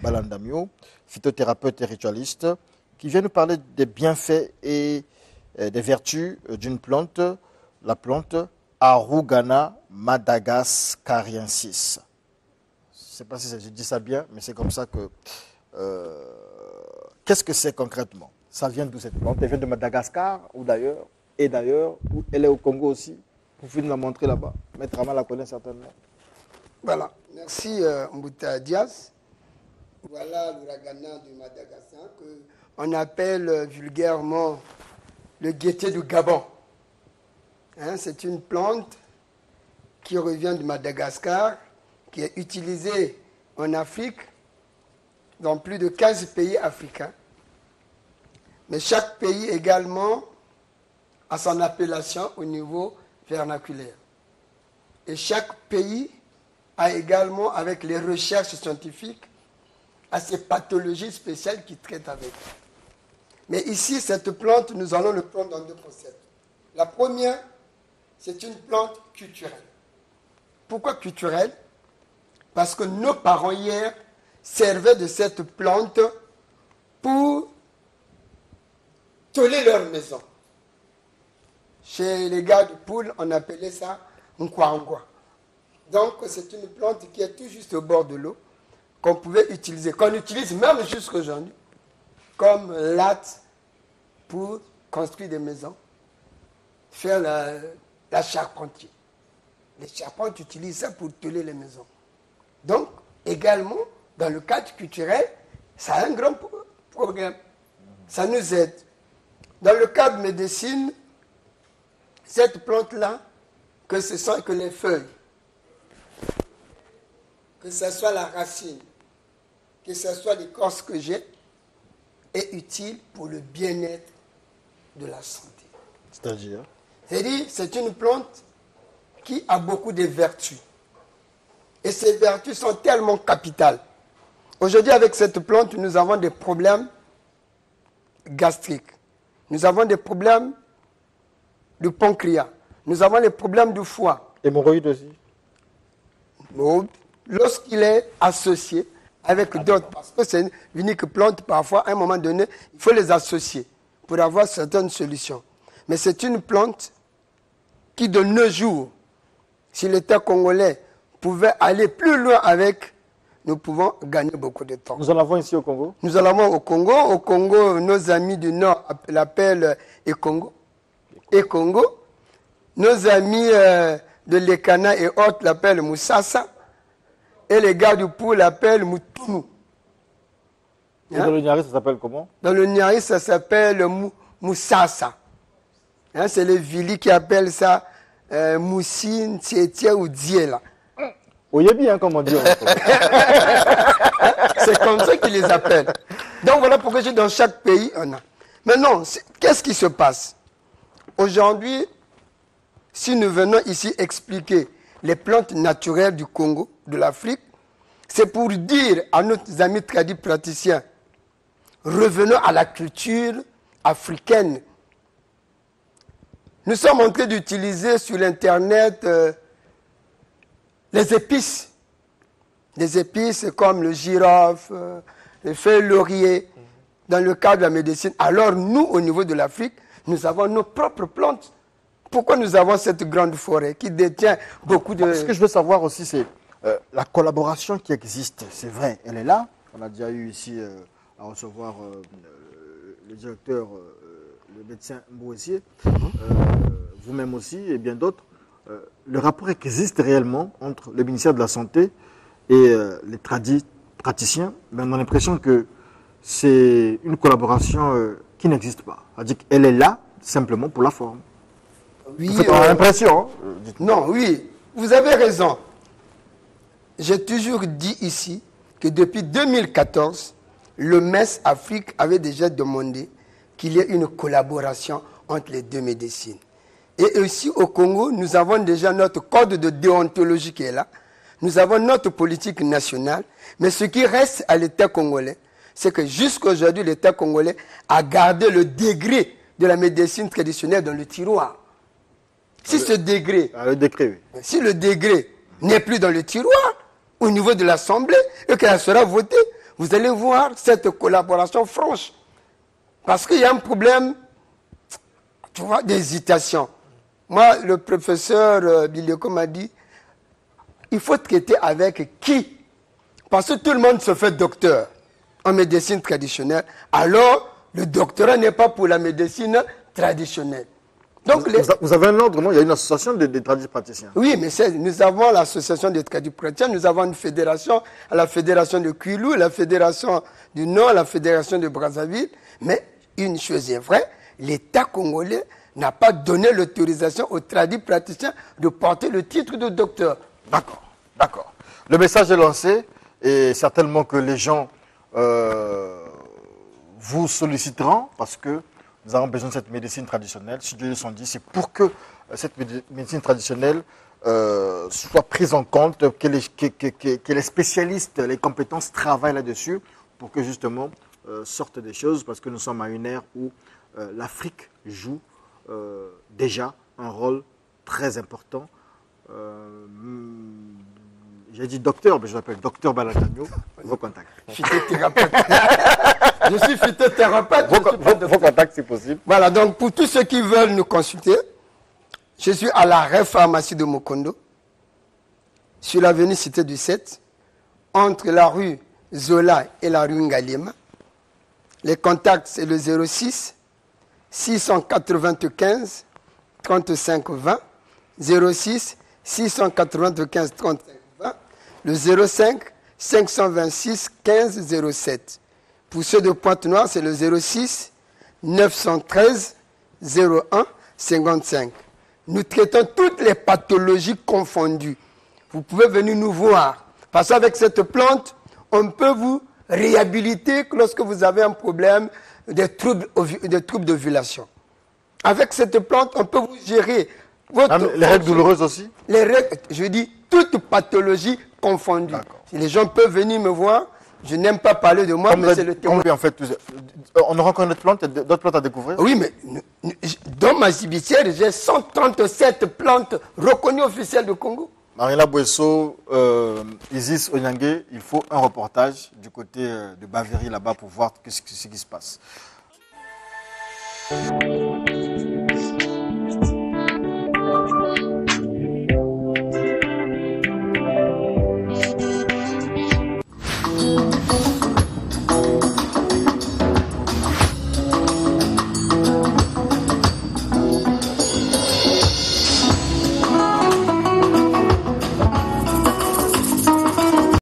Balandamio, phytothérapeute et ritualiste, qui vient nous parler des bienfaits et des vertus d'une plante, la plante Arugana madagascariensis. Je ne sais pas si je dis ça bien, mais c'est comme ça que... Qu'est-ce que c'est concrètement? Ça vient d'où cette plante? Elle vient de Madagascar ou d'ailleurs? Et d'ailleurs, elle est au Congo aussi. Vous pouvez nous la montrer là-bas. Maître Ama la connaît certainement. Voilà. Merci Mbouta Diaz. Voilà l'ouragana de Madagascar qu'on appelle vulgairement le guettier du Gabon. Hein, c'est une plante qui revient de Madagascar, qui est utilisée en Afrique, dans plus de 15 pays africains. Mais chaque pays également a son appellation au niveau vernaculaire. Et chaque pays a également, avec les recherches scientifiques, à ces pathologies spéciales qui traitent avec. Mais ici, cette plante, nous allons le prendre dans deux concepts. La première, c'est une plante culturelle. Pourquoi culturelle? Parce que nos parents hier servaient de cette plante pour toller leur maison. Chez les gars de Poule, on appelait ça Nkwangwa. Donc, c'est une plante qui est tout juste au bord de l'eau, qu'on pouvait utiliser, qu'on utilise même jusqu'à aujourd'hui, comme latte pour construire des maisons, faire la charpentier. Les charpentes utilisent ça pour toller les maisons. Donc, également, dans le cadre culturel, ça a un grand problème. Ça nous aide. Dans le cadre médecine, cette plante-là, que ce soit que les feuilles, que ce soit la racine, que ce soit l'écorce que j'ai, est utile pour le bien-être de la santé. C'est-à-dire? C'est-à-dire, c'est une plante qui a beaucoup de vertus. Et ces vertus sont tellement capitales. Aujourd'hui, avec cette plante, nous avons des problèmes gastriques. Nous avons des problèmes du pancréas. Nous avons des problèmes du foie. Hémorroïdes aussi? Lorsqu'il est associé avec d'autres, parce que c'est une unique plante, parfois, à un moment donné, il faut les associer pour avoir certaines solutions. Mais c'est une plante qui, de nos jours, si l'État congolais pouvait aller plus loin avec, nous pouvons gagner beaucoup de temps. Nous en avons ici au Congo? Nous en avons au Congo. Au Congo, nos amis du Nord l'appellent Ekongo. Ekongo. Nos amis de l'Ekana et autres l'appellent Moussassa. Et les gars du Pou l'appellent Moutounou. Et dans le Niari, ça s'appelle comment? Dans le Niari, ça s'appelle Moussassa. Hein, c'est les Vili qui appellent ça Moussine, Tietia ou Diela. Oyebi, hein, comme on dit. C'est comme ça qu'ils les appellent. Donc voilà pourquoi je dis dans chaque pays, on a. Maintenant, qu'est-ce qui se passe? Aujourd'hui, si nous venons ici expliquer les plantes naturelles du Congo, de l'Afrique, c'est pour dire à nos amis praticiens, revenons à la culture africaine. Nous sommes en train d'utiliser sur l'Internet les épices. Des épices comme le girofle, les feuilles laurier, dans le cadre de la médecine. Alors nous, au niveau de l'Afrique, nous avons nos propres plantes. Pourquoi nous avons cette grande forêt qui détient beaucoup de... Ce que je veux savoir aussi, c'est la collaboration qui existe. C'est vrai, elle est là. On a déjà eu ici à recevoir le directeur, le médecin Mbouessier, vous-même aussi et bien d'autres. Le rapport existe réellement entre le ministère de la Santé et les praticiens, mais on a l'impression que c'est une collaboration qui n'existe pas. C'est-à-dire qu'elle est là simplement pour la forme. Oui, on a l'impression. Non, oui, vous avez raison. J'ai toujours dit ici que depuis 2014, le MES Afrique avait déjà demandé qu'il y ait une collaboration entre les deux médecines. Et aussi au Congo, nous avons déjà notre code de déontologie qui est là. Nous avons notre politique nationale. Mais ce qui reste à l'État congolais, c'est que jusqu'à aujourd'hui, l'État congolais a gardé le degré de la médecine traditionnelle dans le tiroir. Si ce degré, le décret, oui. si le degré n'est plus dans le tiroir, au niveau de l'Assemblée, et qu'elle sera votée, vous allez voir cette collaboration franche. Parce qu'il y a un problème, tu vois, d'hésitation. Moi, le professeur Bileko m'a dit, il faut traiter avec qui? Parce que tout le monde se fait docteur en médecine traditionnelle. Alors, le doctorat n'est pas pour la médecine traditionnelle. Donc, vous avez un ordre, non? Il y a une association des tradipraticiens. Oui, mais nous avons l'association des tradipraticiens, nous avons une fédération, la fédération de Kwilu, la fédération du Nord, la fédération de Brazzaville. Mais une chose est vraie, l'État congolais n'a pas donné l'autorisation aux tradipraticiens de porter le titre de docteur. D'accord, d'accord. Le message est lancé et certainement que les gens vous solliciteront parce que nous avons besoin de cette médecine traditionnelle. Si Dieu le sont dit, c'est pour que cette médecine traditionnelle soit prise en compte, que les spécialistes, les compétences travaillent là-dessus pour que justement sortent des choses parce que nous sommes à une ère où l'Afrique joue déjà un rôle très important. J'ai dit docteur, mais je l'appelle docteur Balagagno. Vos contacts. Phytothérapeute. Je suis phytothérapeute. Vos contacts, si possible. Voilà, donc pour tous ceux qui veulent nous consulter, je suis à l'arrêt pharmacie de Mokondo, sur l'avenue Cité du 7, entre la rue Zola et la rue Ngalima. Les contacts, c'est le 06 695 35 20, 06 695 35 20, le 05 526 15 07. Pour ceux de Pointe-Noire, c'est le 06 913 01 55. Nous traitons toutes les pathologies confondues. Vous pouvez venir nous voir. Parce qu'avec cette plante, on peut vous réhabiliter lorsque vous avez un problème de troubles d'ovulation. Avec cette plante, on peut vous gérer les règles douloureuses aussi? Les règles, je dis toute pathologie confondue. Si les gens peuvent venir me voir, je n'aime pas parler de moi, mais c'est le témoin. En fait, on aura encore d'autres plantes à découvrir? Oui, mais dans ma cibicière, j'ai 137 plantes reconnues officielles du Congo. Marina Bouesso, Isis Onyangue, il faut un reportage du côté de Bavéry là-bas pour voir ce qui se passe.